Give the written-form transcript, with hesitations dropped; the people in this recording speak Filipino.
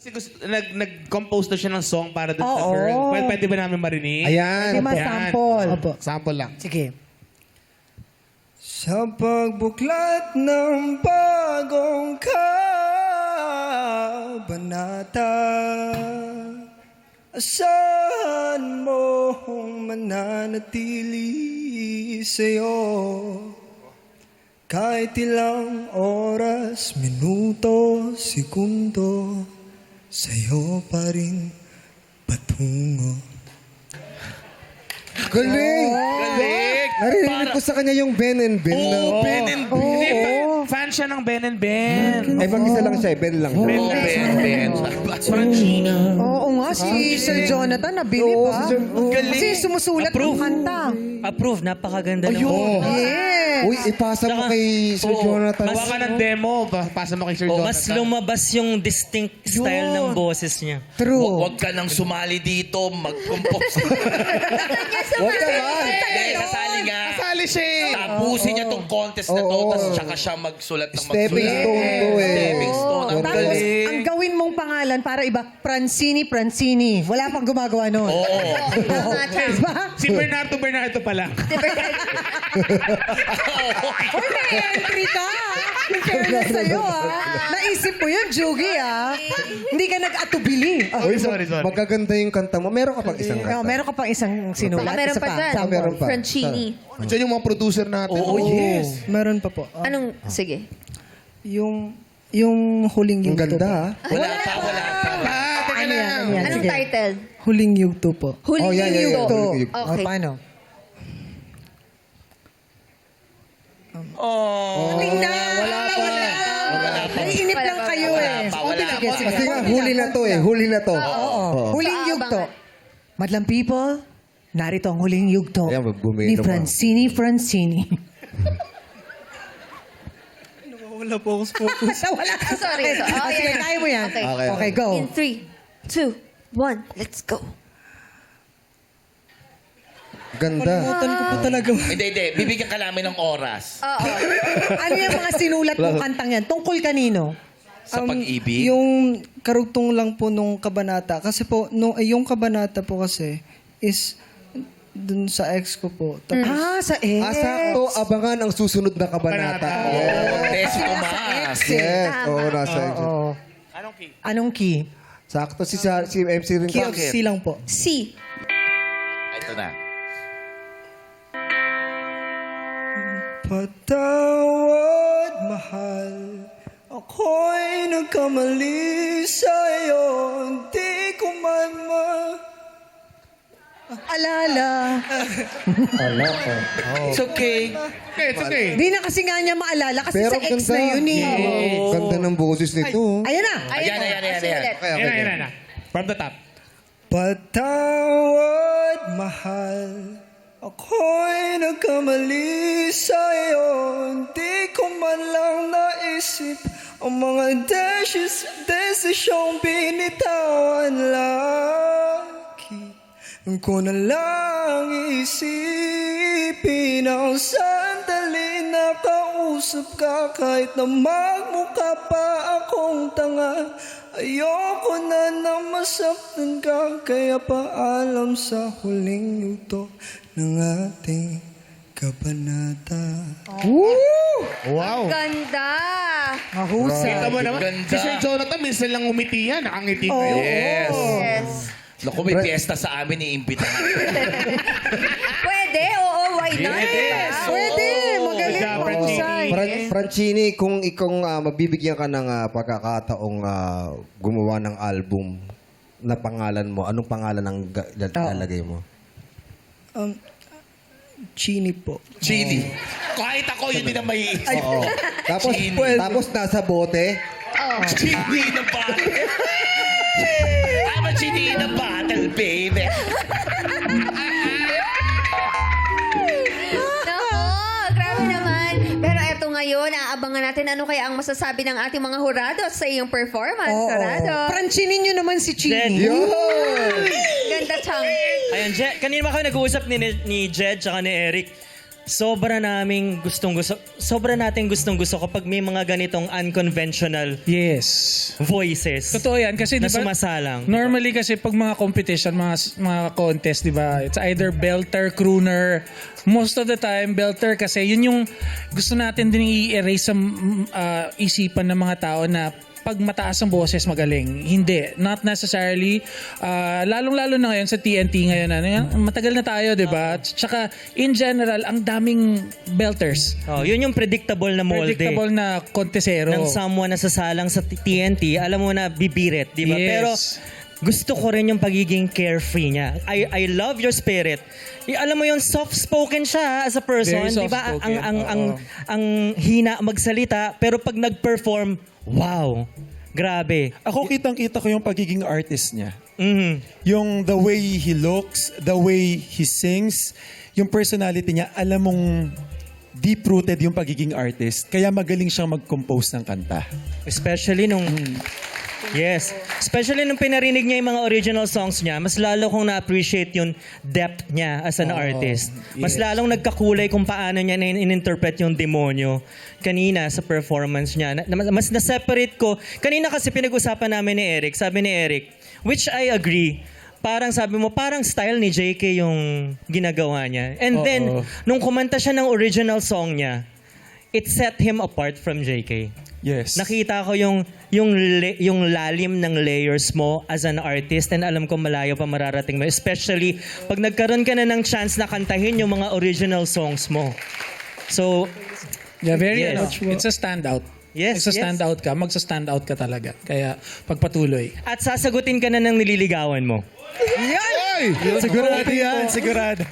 Kasi nag-compose na siya ng song para dun sa girl. Pwede ba namin marinig? Ayan. Di ba sample? Opo. Sample lang. Sige. Sa pagbuklat ng bagong kabanata, asahan mong mananatili sa'yo. Kahit ilang oras, minuto, segundo, sa'yo pa rin patungo. Galing! Galing! Narinig ko sa kanya yung Ben and Ben. Oo, na- Ben and Ben. Fan siya ng Ben and Ben. Ay, mag-isa lang siya. Ben lang. Ben, Ben. Franchina. Oo nga, si Sir Jonathan nabili Oo, pa. si Sir- oo. Kasi sumusulat ng kanta. Approve, napakaganda Ayun. Yes. Uy, ipasa mo kay Sir Jonathan. Gawa ka ng demo. Pasa mo kay Sir Jonathan. Mas lumabas yung distinct style ng boses niya. True. Huwag ka nang sumali dito, mag-compose. Huwag ka ba? Dahil sasali nga. Kasali siya eh. Tapusin niya tong contest na to, Oo. tapos tsaka siya magsulat ng Stepping magsulat. stone to eh. Stepping stone. Ang Tapos, galing. ang gawin mong pangalan para iba, Francini. Wala pang gumagawa nun. Oo. Diba? Si Bernardo pa lang. Uy, may entry ka. In fairness sa'yo, Naisip mo yun, Jugi, Hindi ka nag-atubili. Uy, sorry. Magaganda yung kanta mo. Meron ka pang isang kanta. Meron ka pang isang sinulat. Meron isa pa dyan. Sample. Meron pa. Francini. Diyan yung mga producer natin. Oo, yes. Meron pa po. Anong, sige. Yung huling Ang yugto ganda, po. Wala pa. Ano yan? Anong Sige. title? Huling yugto po. Huling Oh, yan, yan, yan. Yugto. Huling Yugto. Okay. Paano? Oh. Tingnan! Wala pa. Naiinip lang kayo Wala pa, wala pa. Kasi nga, huli na to eh. Huli na to. Oo. Huling yugto. Madlang people, narito ang huling yugto Ayan, bumino ni pa. Francini. Wala po akong focus. Wala ka. Sorry. Sige, kaya mo yan. Okay. Okay, go. In 3, 2, 1, let's go. Ganda. Kalimutan ko po talaga. Hindi. Bibigyan ka namin ng oras. Oo. Ano yung mga sinulat mong kantang yan? Tungkol kanino? Sa pag-ibig. Yung karugtong lang po nung kabanata. Kasi po, yung kabanata po kasi is dun sa ex ko po. Tapos, Sa ex. Sakto, abangan ang susunod na kabanata. Tess Tomas. Yes. Oo, nasa Oo. Anong key? Sakto si MC rin. key of C lang po. C. Ito na. Patawad, mahal. Ako'y nagkamali sa'yo. Di ko man Alala. It's okay. Okay, it's okay. Di na kasi nga niya maalala kasi Pero sa ex ganda. na yun eh. Ganda ng boses nito. Ayan na. Ayan. Okay, Yan na. From the top. Patawad, mahal. Ako'y nagkamali sa'yo. Di ko man lang naisip ang mga desisyong binitawan lagi. Ko na lang isipin ang sandali na kausap ka kahit na magmukha pa akong tanga. Ayoko na masaktan ka, kaya paalam sa huling yugto ng ating kabanata. Wow. Ganda. Mahusay. Kita mo naman. Ganda. Si Sir Jonathan, minsan lang umiti yan. Nakangiti kayo. Yes. Yes. Naku, may piyesta sa amin ni imbitahan. Pwede, oo, why not? Yes. Pwede. Magaling. Good job, Mahusay. Francini, kung ikaw mabibigyan ka ng pagkakataong gumawa ng album na pangalan mo, anong pangalan ang lalagay mo? Chini po. Chili. Kahit ako, yun din ang may isip. Oo. Tapos, Chini. tapos nasa bote. Chili in a bottle. I'm a chili in a bottle, baby. Nako, grabe naman. Pero eto ngayon, aabangan natin ano kaya ang masasabi ng ating mga hurado sa iyong performance, hurado. Francinin nyo naman si Chini. Ganda, Chang. Ayan, kanina ba kayo nag-uusap ni Jed tsaka ni Eric? sobra nating gustong gusto kapag may mga ganitong unconventional Yes. voices Totoo yan kasi na di ba sumasalang. normally kasi pag mga competition, mga contest, di ba? It's either belter, crooner. Most of the time belter kasi yun yung gusto natin din i-erase sa isipan ng mga tao na pag mataas ang boses magaling. Hindi, not necessarily. Lalong-lalo na ngayon sa TNT ngayon, matagal na tayo, 'di ba? Tsaka in general, ang daming belters. Oh, yun yung predictable na molde. Predictable na kontesero. Ng someone na sasalang sa TNT, alam mo na bibirit, di ba? Yes. Pero gusto ko rin yung pagiging carefree niya. I love your spirit. Alam mo yung soft-spoken siya as a person, Very di ba? soft-spoken. Ang hina magsalita, pero pag nag-perform, wow, grabe. Ako kitang-kita ko yung pagiging artist niya. Mhm. Yung the way he looks, the way he sings, yung personality niya, alam mong deep-rooted yung pagiging artist. Kaya magaling siyang mag-compose ng kanta. Especially nung Yes. Especially nung pinarinig niya yung mga original songs niya, mas lalo kong na-appreciate yung depth niya as an artist. Mas lalong nagkakulay kung paano niya in-interpret yung demonyo kanina sa performance niya. Mas na-separate ko. Kanina kasi pinag-usapan namin ni Eric. Sabi ni Eric, which I agree, parang sabi mo, parang style ni JK yung ginagawa niya. And then, nung kumanta siya ng original song niya, it set him apart from JK. Yes. Nakita ko yung lalim ng layers mo as an artist and alam ko malayo pa mararating mo. Especially pag nagkaroon ka na ng chance na kantahin yung mga original songs mo. So, Yeah, very Yes. it's a standout. Yes, Magsa-standout ka, magsa-standout ka talaga. Kaya pagpatuloy. at sasagutin ka na ng nililigawan mo. Sigurado yan, sigurado.